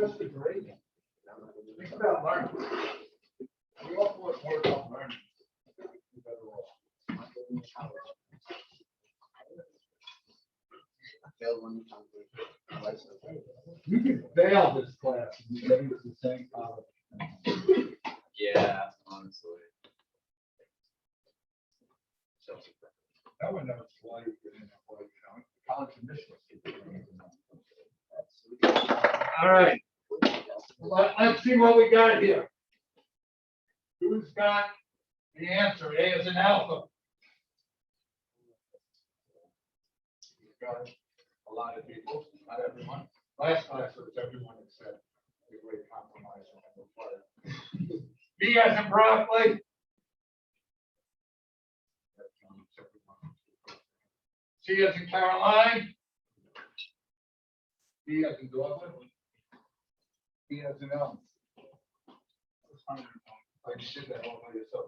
just a gradient. Think about learning. We all thought more about learning. You could fail this class and you think it's the same college. Yeah, honestly. No one knows why you get in that way, you know. College admissions. All right. Let's see what we got here. Who's got the answer? A is an alpha. You've got a lot of people, not everyone. Last class it was everyone except the great compromise on the B as in broccoli. C as in Caroline. D as in Dogwood. E as in Elm. I just did that all by yourself.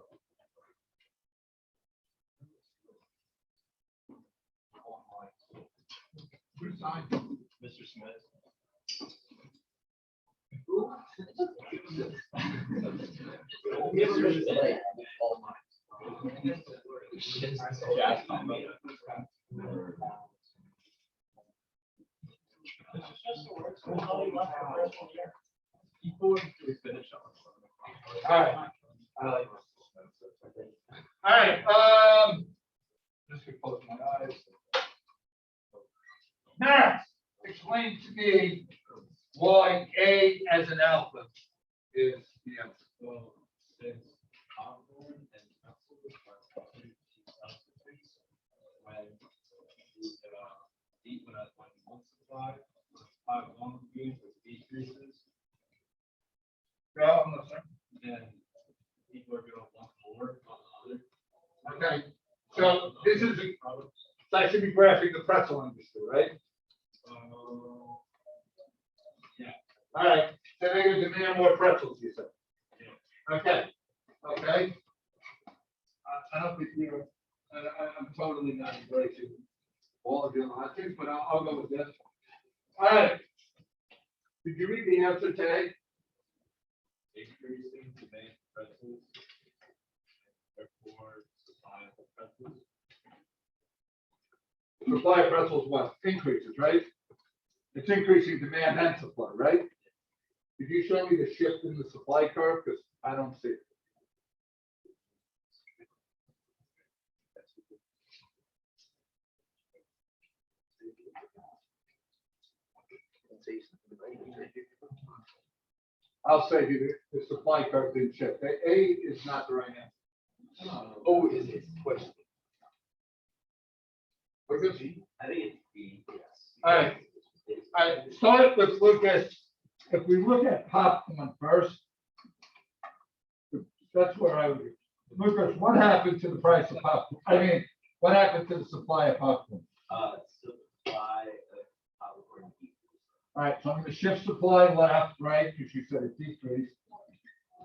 Who signed? Mr. Smith. All mine. All right. Just to close my eyes. Now, explain to me why A as an alpha is the answer. Well, since popcorn and pretzels are substitutes when eat when one supply, one food decreases, Yeah, I'm listening. then people are going to want more on the other. Okay, so this is, so I should be graphing the pretzel industry, right? Yeah. All right, so they're going to demand more pretzels, you said. Yeah. Okay, okay. I don't think you're, I'm totally not embracing all of your logic, but I'll go with this. All right. Did you read the answer today? Increasing demand for pretzels, therefore supply of pretzels. Supply of pretzels what? Increases, right? It's increasing demand and supply, right? Did you show me the shift in the supply curve? Because I don't see it. I'll say the supply curve didn't shift. A is not the right answer. Oh, is it question? What's this? I think it's B. Yes. All right. I start with Lucas. If we look at popcorn first, that's where I would. Lucas, what happened to the price of popcorn? I mean, what happened to the supply of popcorn? Supply of popcorn. All right, so I'm going to shift supply left, right, because you said it decreased.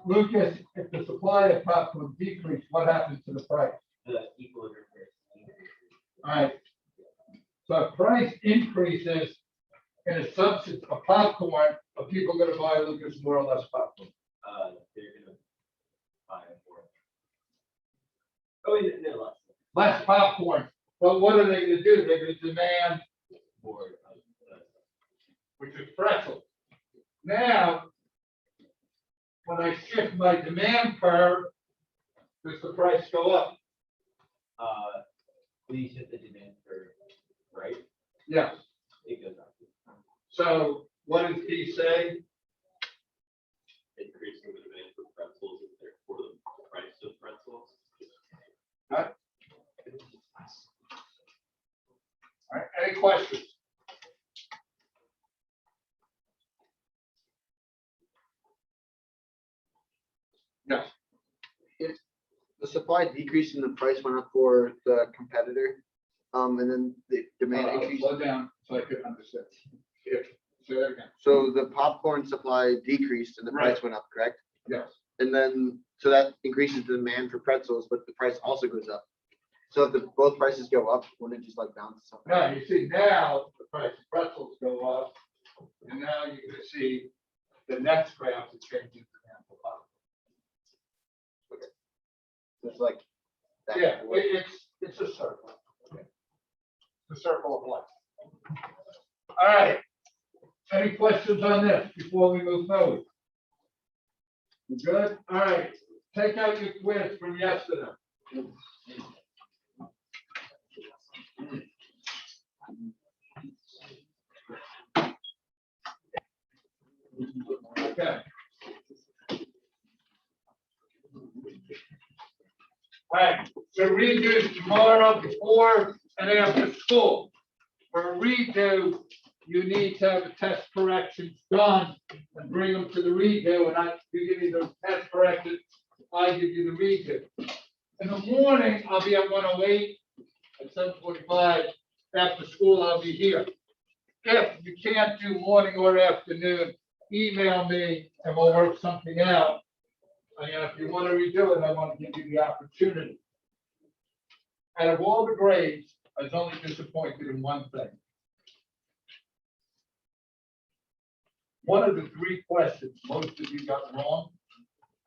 Lucas, if the supply of popcorn decreased, what happened to the price? Equilibrium. All right. So if price increases in a substance of popcorn, are people going to buy Lucas more or less popcorn? They're going to buy it more. Oh, yeah, less. Less popcorn. But what are they going to do? They're going to demand More. which is pretzel. Now, when I shift my demand curve, does the price go up? Please hit the demand curve, right? Yes. It goes up. So what does he say? Increasing the demand for pretzels and therefore the price of pretzels. Huh? All right, any questions? Yes. If the supply decreased and the price went up for the competitor, and then the demand increased. Slow down so I could understand. If, say that again. So the popcorn supply decreased and the Right. price went up, correct? Yes. And then, so that increases the demand for pretzels, but the price also goes up. So if both prices go up, wouldn't it just like bounce something? Now, you see now the price of pretzels go up, and now you're going to see All right. Any questions on this before we move forward? You good? All right. Take out your quiz from yesterday. Okay. All right, so redo tomorrow before and after school. For a redo, you need to have the test corrections done and bring them to the redo, and you give me those test corrections, I give you the redo. In the morning, I'll be at 108, at 7:45, after school, I'll be here. If you can't do morning or afternoon, email me and we'll work something out. And if you want to redo it, I want to give you the opportunity. Out of all the grades, I was only disappointed in one thing. One of the 3 questions most of you got wrong.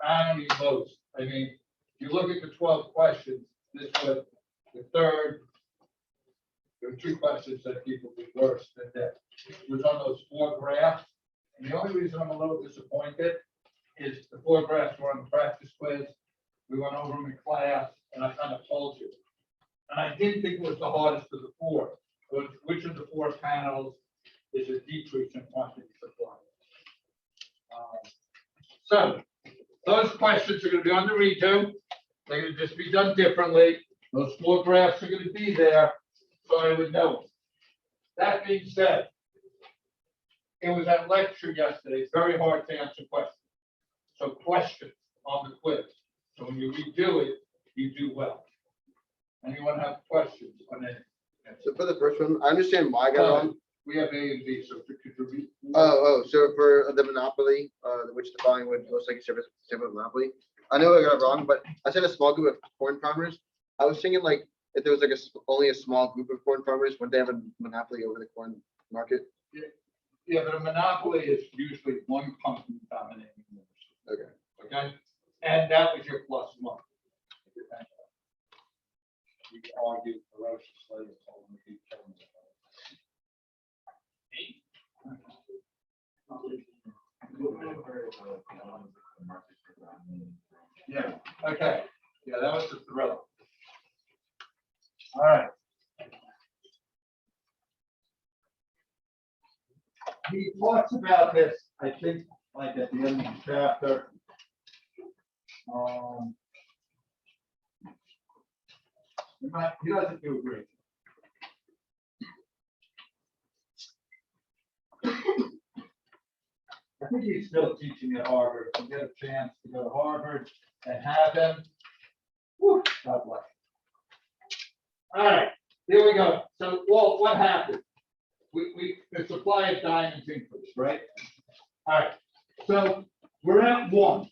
I don't mean most. I mean, you look at the 12 questions, this was the 3rd. There were 2 questions that people did worse than that. It was on those 4 graphs. And the only reason I'm a little disappointed is the 4 graphs were on the practice quiz. We went over them in class, and I kind of told you. And I didn't think it was the hardest of the 4. But which of the 4 panels is a decrease in quantity supply? So those questions are going to be on the redo. They're going to just be done differently. Those 4 graphs are going to be there, so I would know. That being said, it was that lecture yesterday. It's very hard to answer questions. So questions on the quiz. So when you redo it, you do well. Anyone have questions on it? So for the first one, I understand why I got it wrong. We have A and B, so could you read? So for the monopoly, which the following would most likely serve as a symbol of monopoly. I know I got it wrong, but I said a small group of corn farmers. I was thinking like if there was like only a small group of corn farmers, wouldn't they have a monopoly over the corn market? Yeah, but a monopoly is usually one company dominating. Okay. Okay, and that was your +1. You can argue ferociously. Yeah, okay. Yeah, that was the thriller. All right. He talks about this, I think, like at the end of the chapter. He doesn't do great. I think he's still teaching at Harvard. If you get a chance to go to Harvard and have him, whew, God bless. All right, here we go. So, Walt, what happened? The supply of diamonds increased, right? All right, so we're at 1.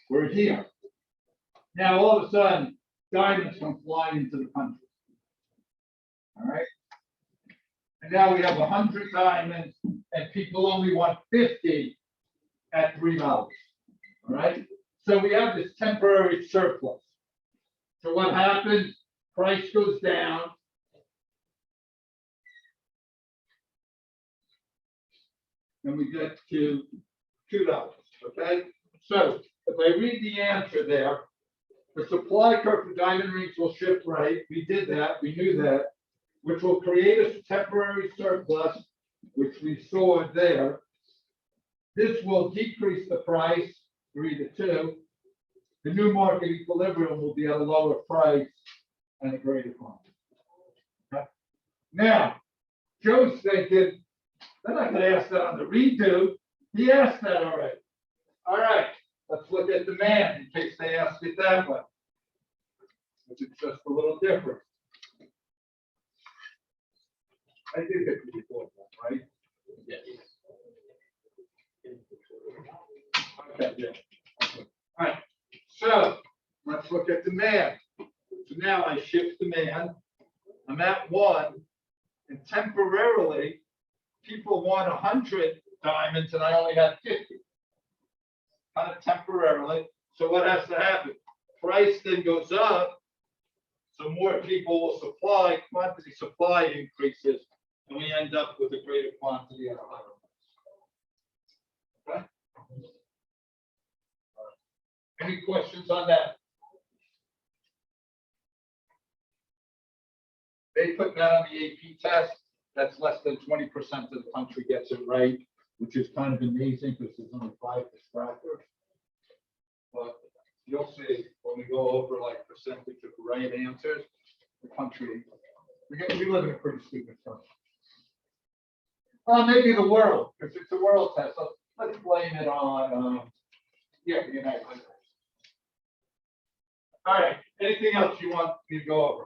We're here. Now, all of a sudden, diamonds come flying into the country. All right. And now we have 100 diamonds, and people only want 50 at $3. All right. So we have this temporary surplus. So what happens? Price goes down. And we get to $2. Okay. So if I read the answer there, the supply curve for diamond rings will shift right. We did that. We knew that, which will create a temporary surplus, which we saw there. This will decrease the price 3 to 2. The new market equilibrium will be at a lower price and a greater quantity. Okay. Now, Joe's thinking, they're not going to ask that on the redo. He asked that already. All right, let's look at demand in case they ask it that way, which is just a little different. I did it before, right? Yes. Okay, yeah. All right, so let's look at demand. So now I shift demand. I'm at 1, and temporarily, people want 100 diamonds, and I only have 50. Kind of temporarily. So what has to happen? Price then goes up, so more people will supply, quantity supply increases, and we end up with a greater quantity at a higher price. Okay? Any questions on that? They put that on the AP test. That's less than 20% of the country gets it right, which is kind of amazing because there's only 5 distractors. But you'll see when we go over like percentage of right answers, the country, we live in a pretty stupid country. Well, maybe the world, because it's a world test. So let's blame it on, yeah, the United States. All right, anything else you want me to go over?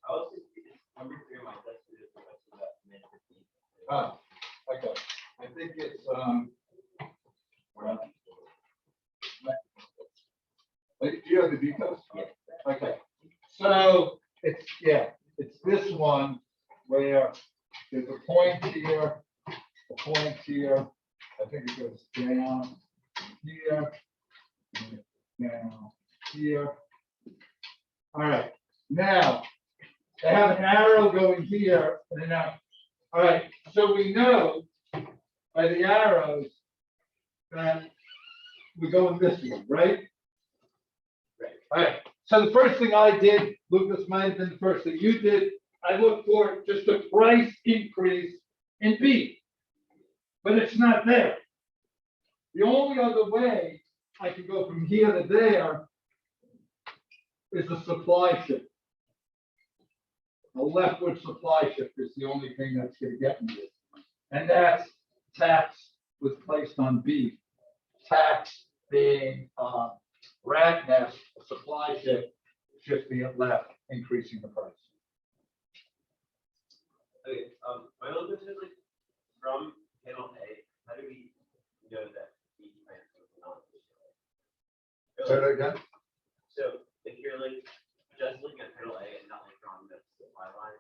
I was thinking, number 3 on my test is the rest of that minute 15. Oh, okay. I think it's, do you have the details? Yeah. Okay. So it's, yeah, it's this one where there's a point here, a point here. I think it goes down here, down here. All right. Now, they have an arrow going here and an arrow. All right. So we know by the arrows that we're going this way, right? Right. All right. So the first thing I did, Lucas might have been the first thing you did, I looked for just a price increase in beef, but it's not there. The only other way I can go from here to there is a supply shift. A leftward supply shift is the only thing that's going to get me this. And that's tax was placed on beef. Tax being rat nest, a supply shift, shifting it left, increasing the price. Okay, my other question is like, from panel A, how do we know that each plant is not? Say that again? So if you're like just looking at panel A and not like drawing the supply line,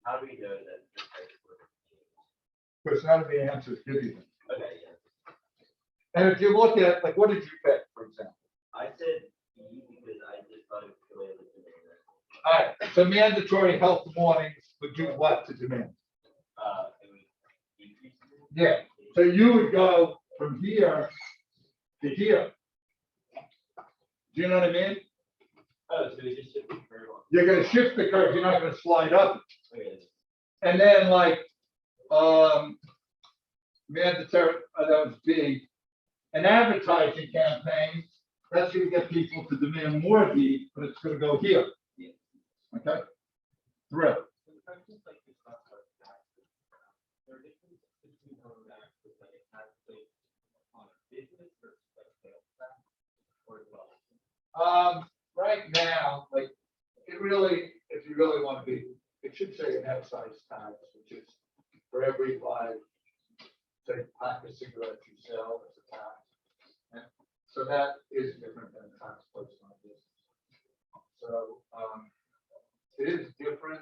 how do we know that the price would change? Because none of the answers give you them. Okay, yeah. And if you look at, like, what did you pick, for example? I said E because I just thought it was the way it was doing that. All right, so mandatory health warnings would do what to demand? It would decrease. Yeah, so you would go from here to here. Do you know what I mean? Oh, so we just shift the curve on. You're gonna shift the curve, you're not gonna slide up. Okay. And then like, mandatory, that was B, an advertising campaign, that's gonna get people to demand more beef, but it's gonna go here. Yeah. Okay? Thrill. Right now, like, it really, if you really want to be, it should say an excise tax, which is for every 5, say, pack of cigarettes you sell, it's a tax. And so that is different than a tax placed on business. So, it is different,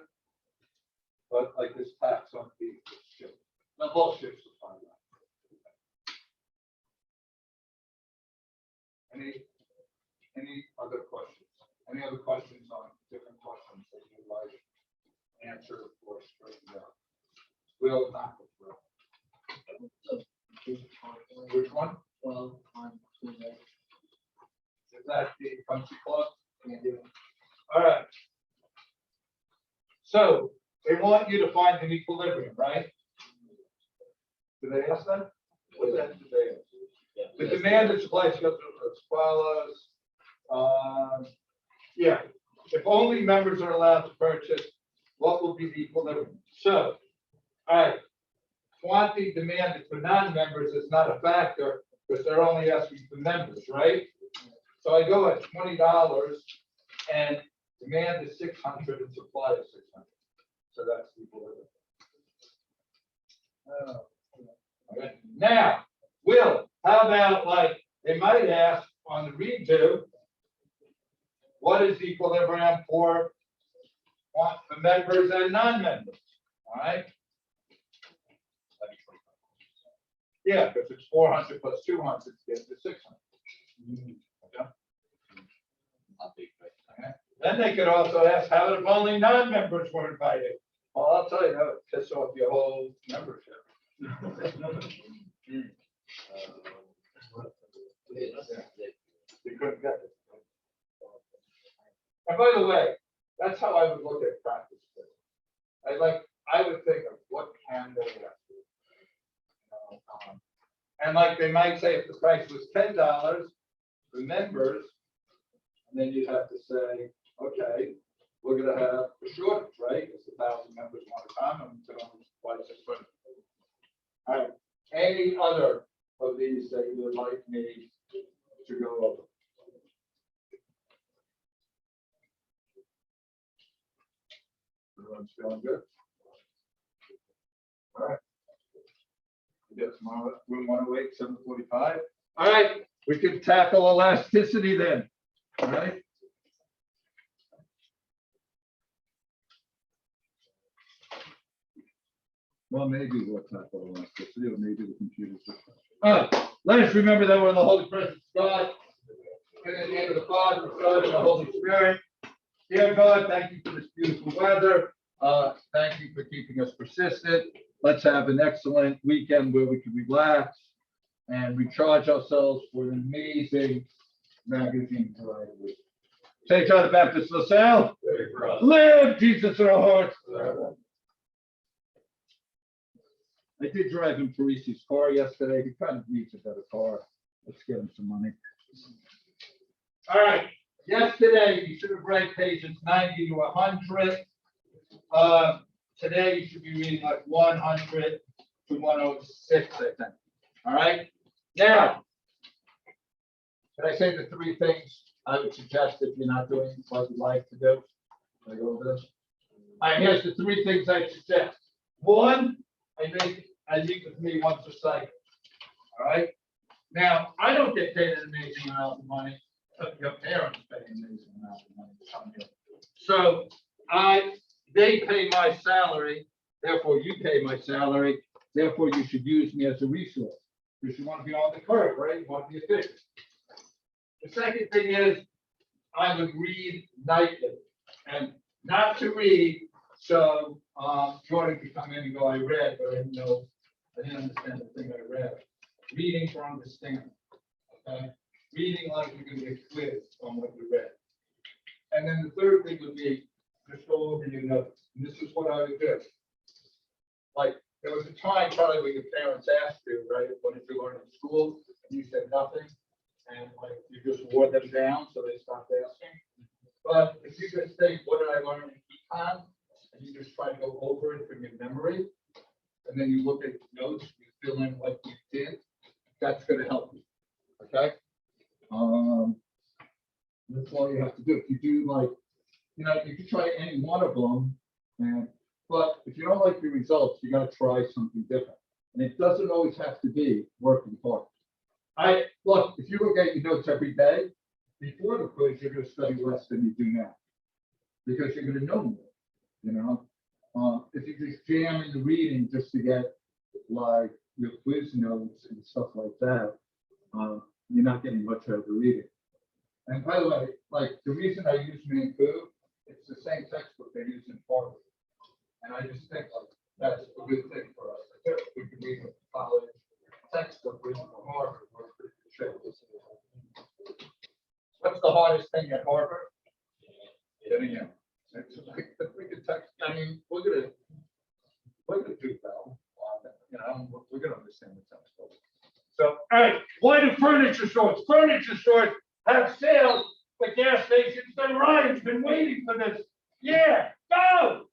but like this tax on beef is shift. Now, both shifts are fine. Any other questions? Any other questions on different questions that you'd like answered or straightened out? We'll knock it through. Which one? Well, on Tuesday. Is that the country club? All right. So they want you to find an equilibrium, right? Did they ask that? What the heck did they ask? The demand and supply goes as follows. Yeah, if only members are allowed to purchase, what will be the equilibrium? So, all right, quantity demanded for non-members is not a factor because they're only asking for members, right? So I go at $20 and demand is 600 and supply is 600. So that's the equilibrium. Okay. Now, Will, how about like they might ask on the redo, what is the equilibrium for members and non-members? All right. Yeah, because it's 400 plus 200 to get to 600. Okay. Okay. Then they could also ask, how if only non-members were invited? Well, I'll tell you, that would piss off your whole membership. You couldn't get it. And by the way, that's how I would look at practice. I would think of what can they ask? And like they might say, if the price was $10 for members, and then you'd have to say, okay, we're gonna have a shortage, right? It's 1,000 members want to come, and so twice as much. All right, any other of these that you would like me to go over? Everyone's feeling good? All right. We got tomorrow, room 108, 7:45. All right, we can tackle elasticity then. All right. Well, maybe we'll tackle elasticity, or maybe the computers. Let us remember that we're in the Holy Presence of God. In the name of the Father, the Son, and the Holy Spirit. Dear God, thank you for this beautiful weather. Thank you for keeping us persistent. Let's have an excellent weekend where we can relax and recharge ourselves for an amazing magazine variety. St. John the Baptist, LaSalle. Live Jesus in our hearts. I did drive in Parisi's car yesterday. He kind of needs a better car. Let's get him some money. All right. Yesterday, you should have read pages 90 to 100. Today, you should be reading like 100 to 106, I think. All right. Now, can I say the three things I would suggest if you're not doing what you'd like to do? Can I go over this? All right, here's the three things I suggest. One, I meet with me once a cycle. All right. Now, I don't get paid an amazing amount of money. Your parents pay an amazing amount of money to come here. So they pay my salary, therefore you pay my salary, therefore you should use me as a resource. Because you want to be on the curve, right? You want to be efficient. The second thing is I would read nightly and not to read. So Jordan could come in and go, I read, but I didn't understand the thing I read. Reading for understanding. Okay. Reading like you're going to get quiz on what you read. And then the third thing would be just go over your notes. And this is what I would do. Like there was a time probably when your parents asked you, right, what did you learn in school? And you said nothing. And like you just wore them down so they stopped asking. But if you just say, what did I learn in econ? And you just try to go over it from your memory. And then you look at notes, you fill in what you did. That's going to help you. Okay. That's all you have to do. If you do like, you can try any one of them, but if you don't like your results, you got to try something different. And it doesn't always have to be working hard. Look, if you look at your notes every day, before the quiz, you're going to study less than you do now. Because you're going to know more, if you just jam into reading just to get like your quiz notes and stuff like that, you're not getting much out of the reading. And by the way, like the reason I use Manku, it's the same textbook they use in Harvard. And I just think like that's a good thing for us. We can read a college textbook written for Harvard. We're pretty good shape. What's the hardest thing at Harvard? Getting in. We could text. I mean, we're gonna do well. We're gonna understand the textbook. So, all right, why do furniture stores? Furniture stores have sales, but gas stations. So Ryan's been waiting for this. Yeah, go.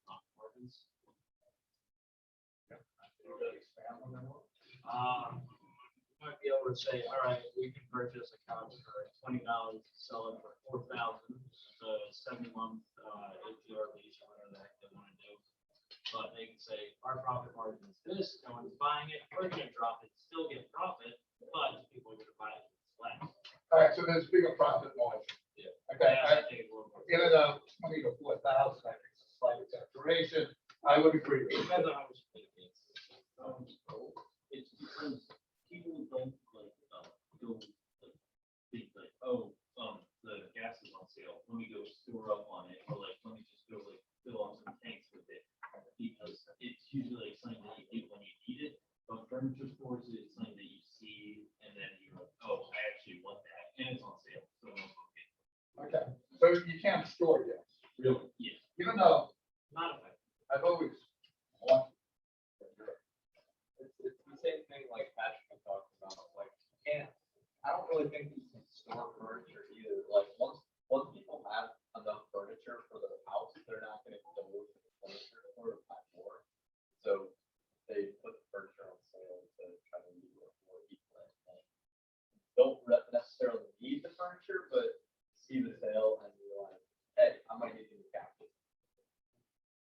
Might be able to say, all right, we can purchase a couch for $20, sell it for $4,000, 7-month APR lease or whatever the heck they want to do. But they can say our profit margin is this, no one's buying it, we're going to drop it, still get profit, but people are going to buy it less. All right, so there's bigger profit margin. Yeah. Okay, Yeah, I think we'll- even though 20 to 4,000, I think it's a slight exaggeration. I would agree with It you. depends on how much it is. It's because people don't like go like, think like, oh, the gas is on sale. Let me go store up on furniture stores is something that you see and then you're like, oh, I actually want that, and it's on sale, so it's okay. Okay, so you can't store gas, really, Yeah, even though not effective. I've always wanted. It's the same thing like Patrick had talked about, like, can't, I don't really think you can store furniture either, like, once people have enough furniture for their house, they're not gonna go to the furniture store to buy more. So they put the furniture on sale to try to be more people that don't necessarily need the furniture, but see the sale and realize, hey, I might need a new couch.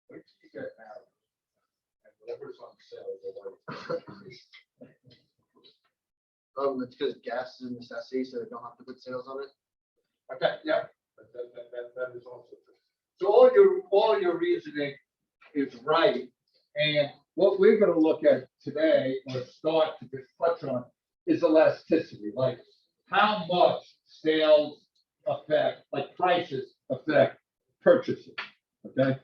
Which you get now. And whatever's on sale, they're It's because gas is a necessity, so they don't have to put sales on it. okay, yeah, that is also true. So all your reasoning is right. And what we're gonna look at today, or start to just touch on, is elasticity, like how much sales affect, like prices affect purchases, okay?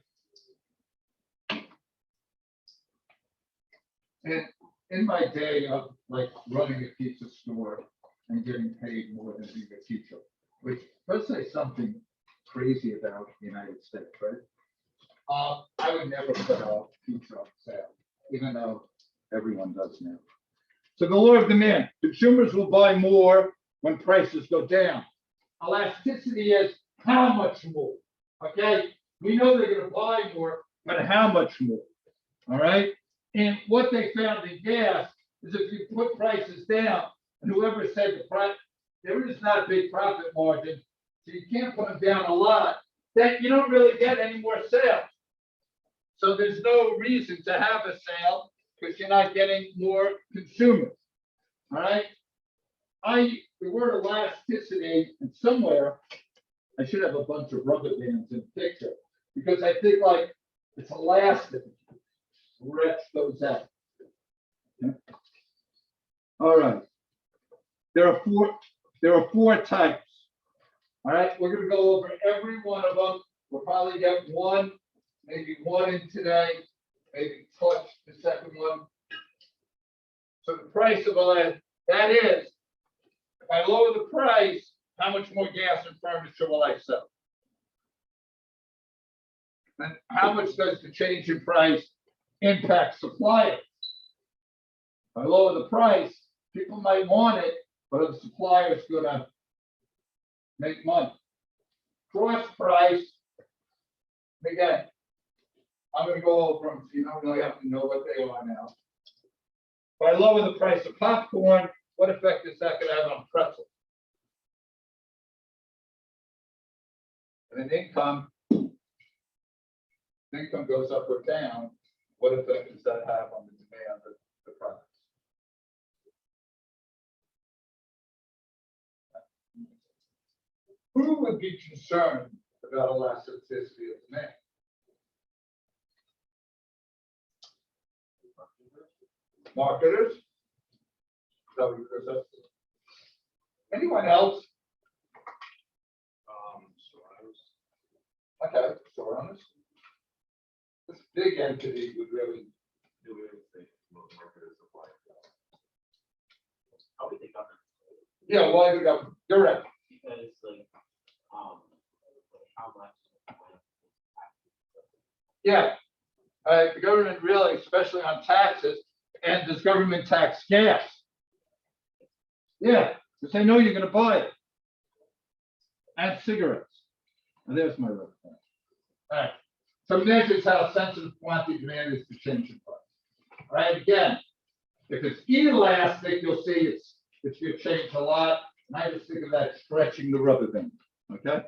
And in my day of like running a pizza store and getting paid more than being a teacher, which does say something crazy about the United States, right? I would never put a pizza on sale, even though everyone does now. So the law of demand, consumers will buy more when prices go down. Elasticity is how much more, okay? We know they're gonna buy more, but how much more, all right? And what they found in gas is if you put prices down, and whoever said the price, there is not a big profit margin, so you can't put them down a lot, that you don't really get any more sales. So there's no reason to have a sale because you're not getting more consumers. All right? The word elasticity, and somewhere, I should have a bunch of rubber bands in the picture, because I think like it's elastic. Stretch those out. Okay. All right. There are four types. All right, we're gonna go over every one of them. We'll probably get one, maybe one in today, maybe touch the second one. So the price of that is, if I lower the price, how much more gas and furniture will I sell? And how much does the change in price impact suppliers? If I lower the price, people might want it, but the supplier's gonna make money. Cross price, again, I'm gonna go over them, so you don't really have to know what they are now. If I lower the price of popcorn, what effect is that gonna have on pretzels? And then income goes up or down, what effect does that have on the demand of the products? Who would be concerned about elasticity of demand? Marketers? So, anyone else? Okay, store owners. This big entity would really do anything. Marketers apply. How would they govern? Yeah, why the government? You're right. Because like, how much? Yeah. The government really, especially on taxes, and does government tax gas? Yeah, because they know you're gonna buy it. And cigarettes. And there's my red pen. All right. So measures how sensitive quantity demand is to change in price. All right, again, if it's inelastic, you'll see it's gonna change a lot. And I just think of that stretching the rubber band. Okay.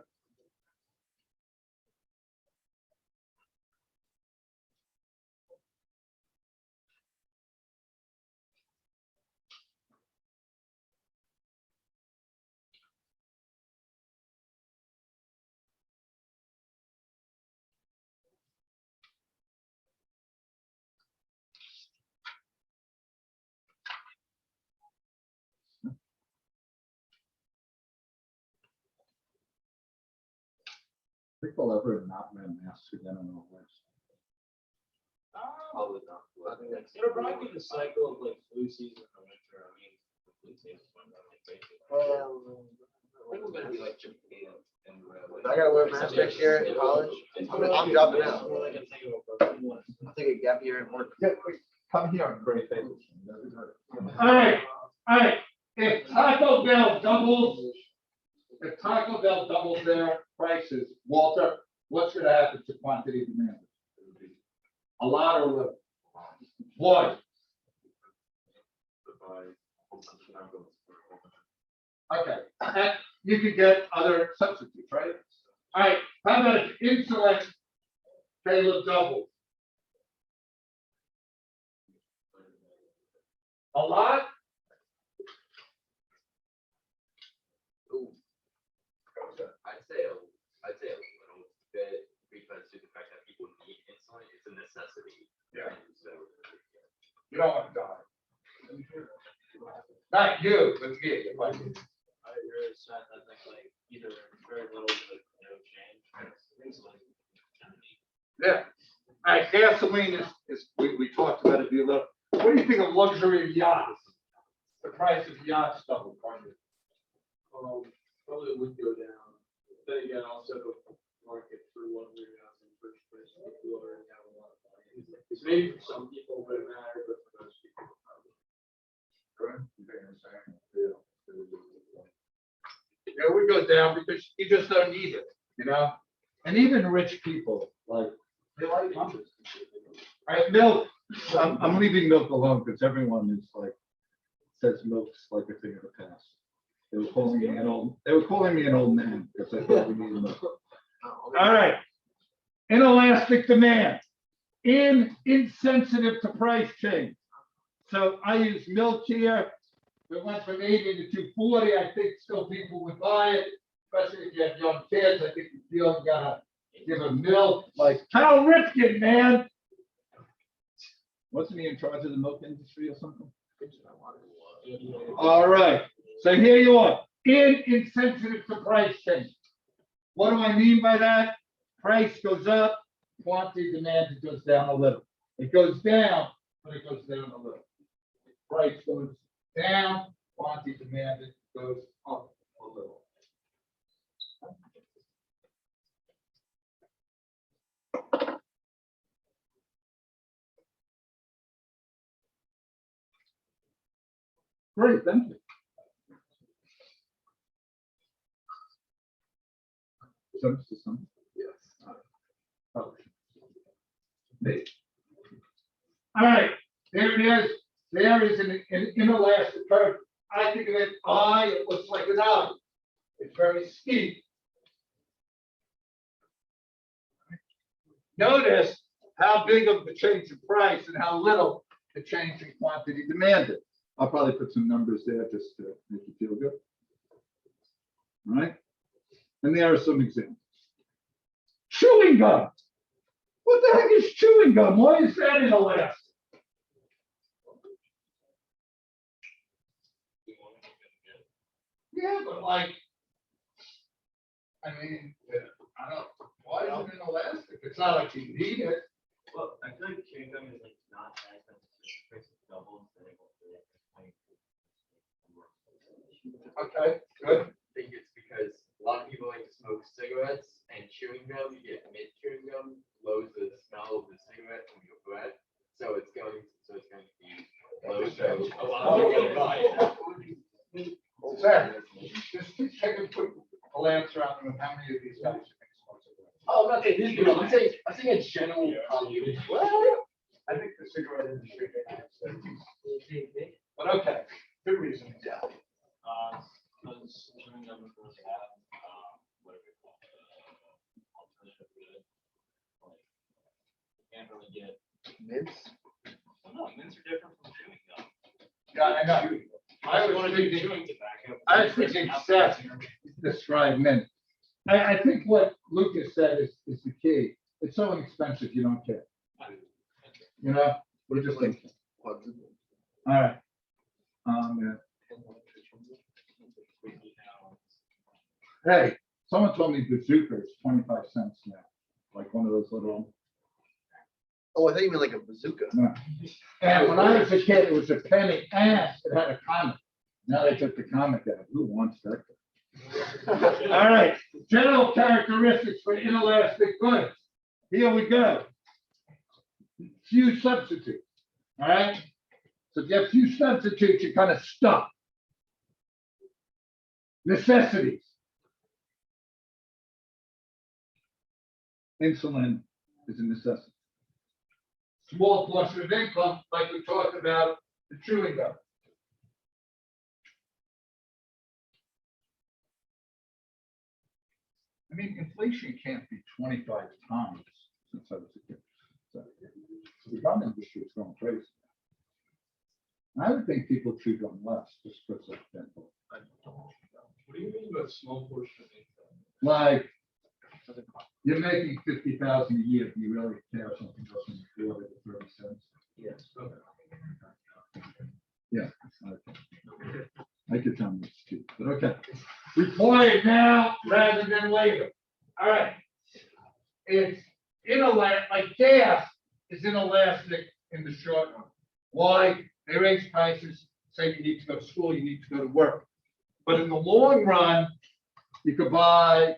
People ever not wear masks again on the list. Probably not. It'll probably be the cycle of like flu season in the winter. I mean, flu season is when like basically. I think it's gonna be like Japan and I gotta wear a mask next year in college. I'm dropping out. More like a thing of one. I'll take a gap year and work. Come here on great favors. All right. If Taco Bell doubles their prices, Walter, what's gonna happen to quantity demand? A lot or little? Why? Okay, and you could get other substitutes, right? All right, how about if insulin, Caleb double? A lot? I'd say a little bit because due to the fact that people need insulin, it's a necessity. Yeah. And so, You don't want to die. Not you, but me. If I did. I really sad that like either very little to no change. Things like. Yeah. All right, gasoline is we talked about it, look. What do you think of luxury yachts? The price of yachts doubled, pardon me. Probably would go down. Then again, also the market for luxury yachts in the first place, people already have a lot of money. It's maybe for some people would matter, but for most people, probably. Yeah, we go down because you just don't need it, you know? And even rich people, like, they like numbers. All right, milk, I'm leaving milk alone because everyone is like, says milk's like a thing of the past. They were calling me an old man because I thought we needed milk. All right. Inelastic demand, insensitive to price change. So I use milk here. It went from 80 to 240. I think still people would buy it, especially if you have young kids. I think you feel you gotta give them milk, like Cal Ripken, man. Wasn't he in charge of the milk industry or something? All right. So here you are, insensitive to price change. What do I mean by that? Price goes up, quantity demand, it goes down a little. It goes down, but it goes down a little. Price goes down, quantity demand, it goes up a little. Great, thank you. Yes. All right, there it is. There is an inelastic curve. I think of it I, it looks like an eye. It's very steep. Notice how big of the change in price and how little the change in quantity demanded. I'll probably put some numbers there just to make you feel good. All right. And there are some examples. Chewing gum. What the heck is chewing gum? Why is that inelastic? Yeah, but like, I mean, I don't, why is it inelastic? It's not like you need it. well, I feel like chewing gum is like not as price doubles than it will be. Okay, good. I think it's because a lot of people like to smoke cigarettes and chewing gum, you get mid chewing gum, lowers the smell of the cigarette when you breath. So it's going to be low. So a lot of people buy it. Sir, just take a quick glance around with how many of these guys you think smoke cigarettes. Oh, I'm not saying this, I'm saying a general population. I think the cigarette industry. But okay, good reason. Yeah. Because chewing gum doesn't really have, whatever you call it, alternative good. Like, you can't really get, Mints? well, no, mints are different from chewing gum. Yeah, I know. I You was wanna do thinking, chewing tobacco. I was thinking Seth described mint. I think what Lucas said is the key. It's so inexpensive, you don't care. You know, we're just thinking. All right. Yeah. Hey, someone told me bazooka is 25 cents now, like one of those little Oh, I thought you meant like a bazooka. And when I was a kid, it was a penny and it had a comic. Now they took the comic out. Who wants that? All right, general characteristics for inelastic goods. Here we go. Few substitutes, all right? So if you have few substitutes, you're kind of stuck. Necessities. Insulin is a necessity. Small portion of income, like we talked about, the chewing gum. I mean, inflation can't be 25 times since I was a kid. So the gum industry is going crazy. I would think people chew gum less just because of dental. What do you mean by small portion of income? Like, you're making 50,000 a year, do you really care if something goes from 40 to 30 cents? Yes. Yeah. Okay. I could tell me it's cheap, but okay. Required now rather than later. All right. It's inelastic, like gas is inelastic in the short run. Why? They raise prices, say you need to go to school, you need to go to work. But in the long run, you could buy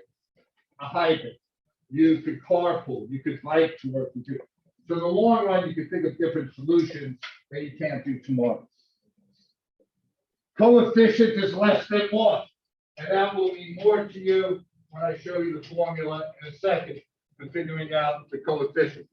a hybrid. You could carpool, you could bike to work. So in the long run, you could think of different solutions that you can't do tomorrow. Coefficient is less than 1, and that will mean more to you when I show you the formula in a second for figuring out the coefficient.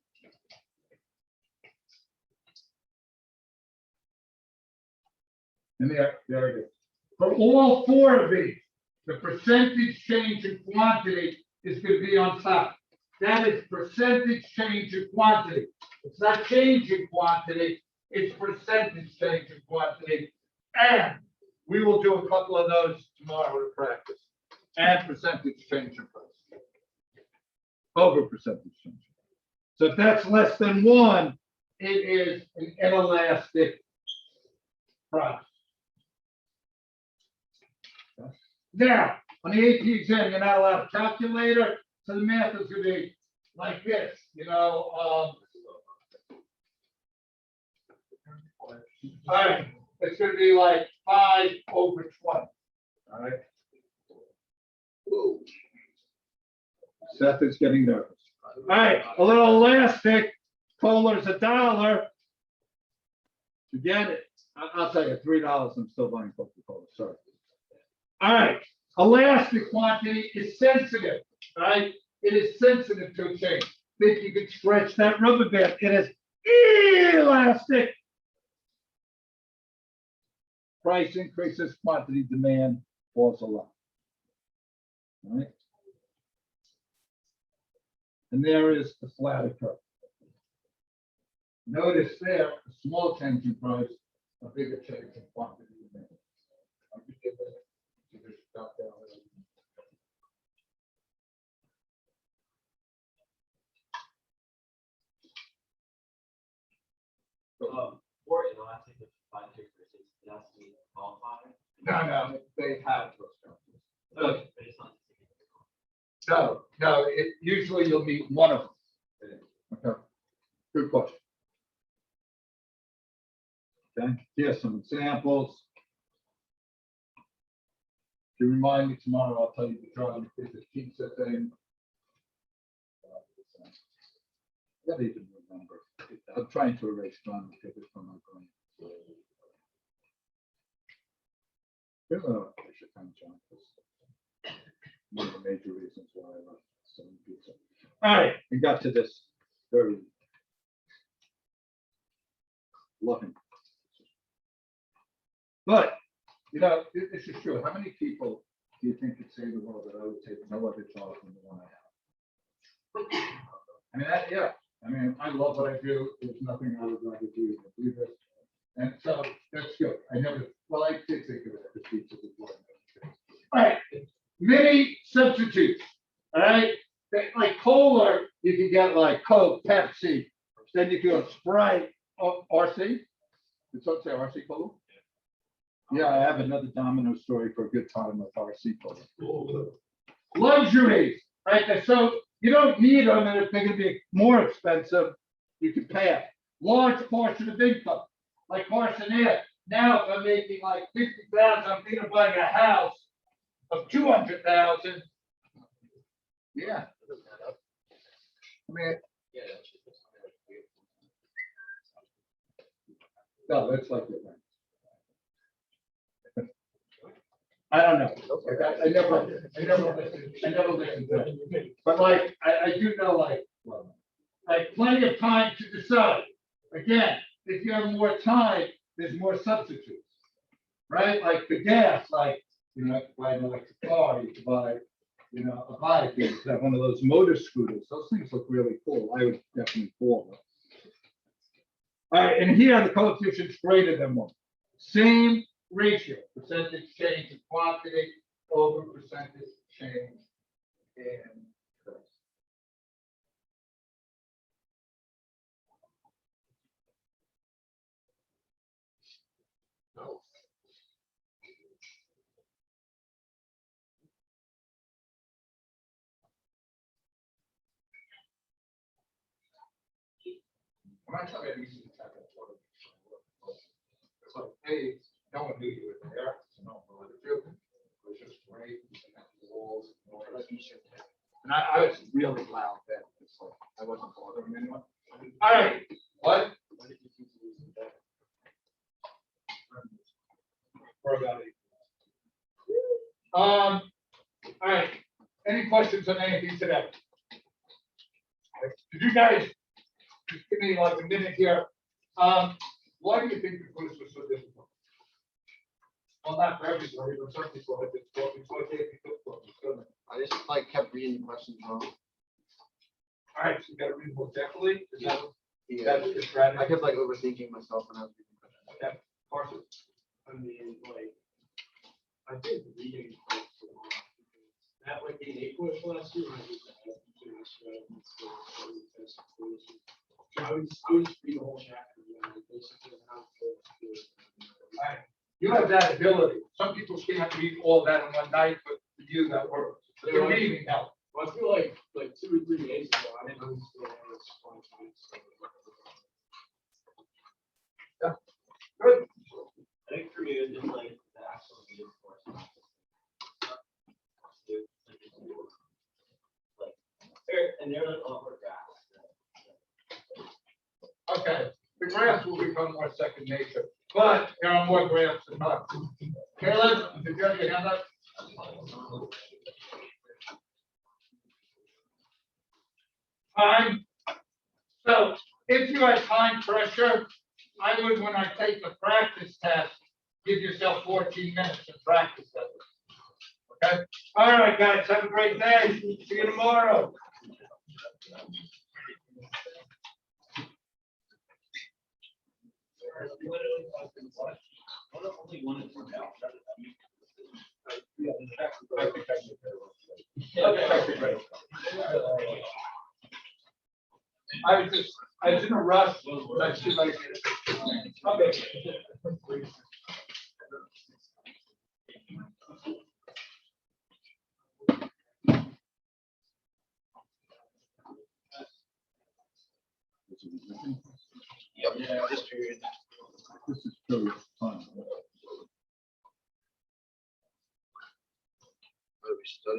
And there it is. For all 4 of these, the percentage change in quantity is going to be on top. That is percentage change in quantity. It's not change in quantity, it's percentage change in quantity. And we will do a couple of those tomorrow to practice. And percentage change in price. Over percentage change. So if that's less than 1, it is an inelastic price. Now, on the AP exam, you're not allowed a calculator, so the math is going to be like this, all right, it's going to be like 5 over 20. All right. Ooh. Seth is getting nervous. All right, a little elastic. Kohler's $1. Forget it. I'll tell you, $3. I'm still buying Coca-Cola. Sorry. All right, elastic quantity is sensitive, right? It is sensitive to a change. Think you could stretch that rubber band. It is elastic. Price increases, quantity demand falls a lot. All right. And there is the flatter curve. Notice there, a small change in price, a bigger change in quantity demand. Or inelastic, if five figures, it has to be qualified. No, they have those companies. Based on. No, usually you'll meet one of them. Okay, good question. Okay, here's some examples. If you remind me tomorrow, I'll tell you to try and get the pizza thing. I don't even remember. I'm trying to erase John because it's from my brain. I should thank John. One of the major reasons why I love selling pizza. All right, we got to this very loving. But, this is true. How many people do you think could say the world that I would take no other job than the one I have? I mean, yeah. I mean, I love what I do. There's nothing I would rather do than do this. And so that's good. I did think of it as a pizza before. All right. Many substitutes. All right. Like Kohler, you can get like Coke, Pepsi. Then you can go Sprite, RC. Did someone say RC Cola? Yeah, I have another domino story for a good time with RC Cola. Luxuries, right? So you don't need them, and if they're going to be more expensive, you can pay it. Large portion of income, like Carson here. Now, if I'm making like 50,000, I'm thinking of buying a house of 200,000. Yeah. I mean, Yeah, that's just. no, that's like it. I don't know. I never listened to it. But like, I do know like plenty of time to decide. Again, if you have more time, there's more substitutes. Right? Like the gas, like, you know, to buy an electric car, you could buy, you know, a bike, you could have one of those motor scooters. Those things look really cool. I would definitely fall. All right, and here the coefficient's greater than 1. Same ratio, percentage change in quantity over percentage change in price. No. I'm not telling you to type of photo. It's like, hey, no one knew you were there, so no one wanted to. It was just great, and then the walls, and I was really loud then, it's like, I wasn't bothering anyone. All right, what? For about 8. All right, any questions on anything today? Did you guys, just give me like a minute here, why do you think the quiz was so difficult? Well, not for everybody, but some people have been talking, so it can't be difficult. I just like kept reading the questions wrong. All right, so you gotta read more carefully. Is that, Yeah, that's the strategy? I kept like overthinking myself when I was reading questions. Okay, Carson. I mean, like, I think reading helps a lot. That like the 8 course last year, I did that. So I would just read the whole chapter, you know, basically how to do it. All right, you have that ability. Some people can't read all that in one night, but for you, that works. But the reading helps. Well, I feel like 2 or 3 days ago, I didn't understand how it's fun time. Good. I think for me, it's just like the actual video course. Like, and they're like all for graphs. Okay, the graphs will become more second nature, but there are more graphs than not. Caleb, did you have your hand up? Time. So if you have time pressure, I would, when I take the practice test, give yourself 14 minutes to practice that. Okay? All right, guys, have a great day. See you tomorrow. I was in a rush. Let's see if I can get it. Okay. Yeah, this period. This is really fun. What are we studying?